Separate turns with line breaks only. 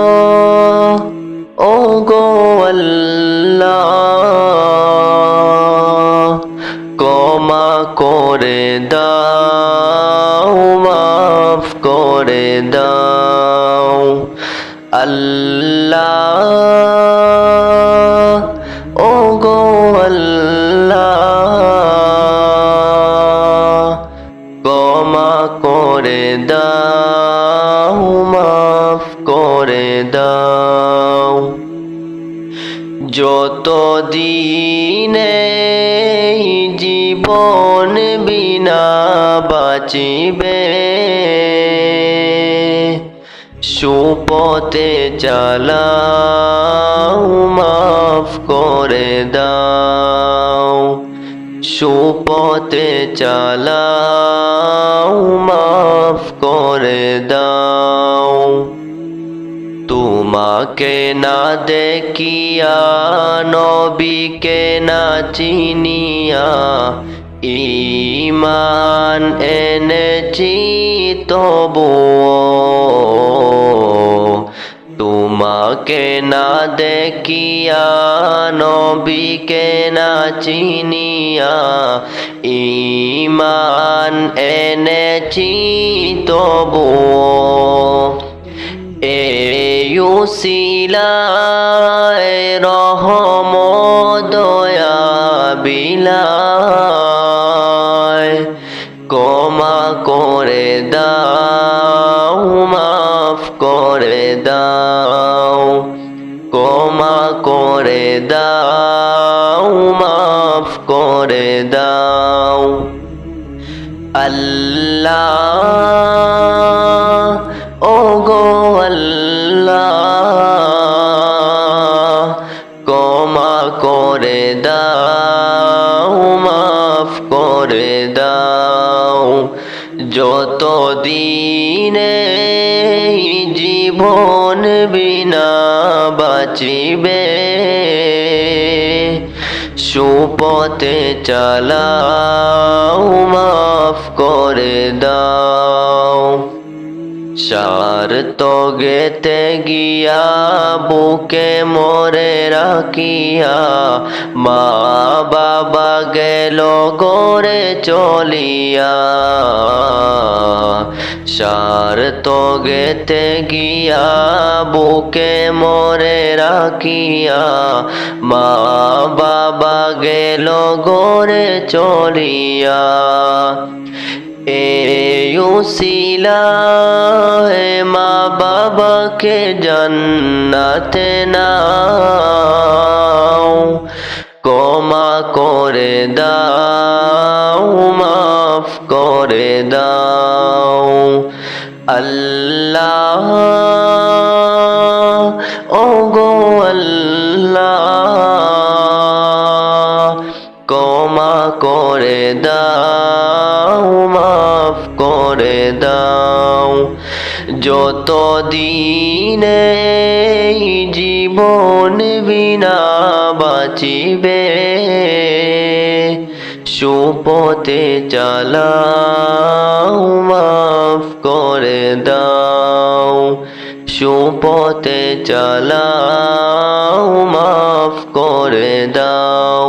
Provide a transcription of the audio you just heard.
আল্লাহ ও গো আল্লাহ ক্ষমা করে দাও মাফ করে দাও আল্লাহ ও গো আল্লাহ ক্ষমা করে দাও মাফ করে দাও যতদিনে জীবন বিনা বাঁচিবে সুপথে চালাও মাফ করে দাও সুপথে চালাও মাফ করে দাও তোমাকে না দেখিয়া নবীকে না চিনিয়া ঈমান এনেছি তবুও তোমাকে না দেখিয়া নবীকে না চিনিয়া ঈমান এনেছি তবুও এই উসিলায় রহম দয়া বিলায় ক্ষমা করে দাও মাফ করে দাও ক্ষমা করে দাও মাফ করে দাও আল্লাহ ও গো আল্লাহ ক্ষমা করে দাও মাফ করে দাও যতদিনে জীবন বিনা বাঁচিবে সুপথে চালাও মাফ করে দাও স্বার্থ গেতে গিয়া বুকে মরে রাখিয়া মা বাবা গেল গড়ে চলিয়া স্বার্থ গেতে গিয়া বুকে মরে রাখিয়া মা বাবা গেল গড়ে চলিয়া এই উসিলায় মা বাবাকে জান্নাতে নাও ক্ষমা করে দাও মাফ করে দাও আল্লাহ ও গো আল্লাহ ক্ষমা করে দাও মাফ করে দাও যতদিনে জীবন বিনা বাঁচিবে সুপথে চালাও মাফ করে দাও সুপথে চালাও মাফ করে দাও।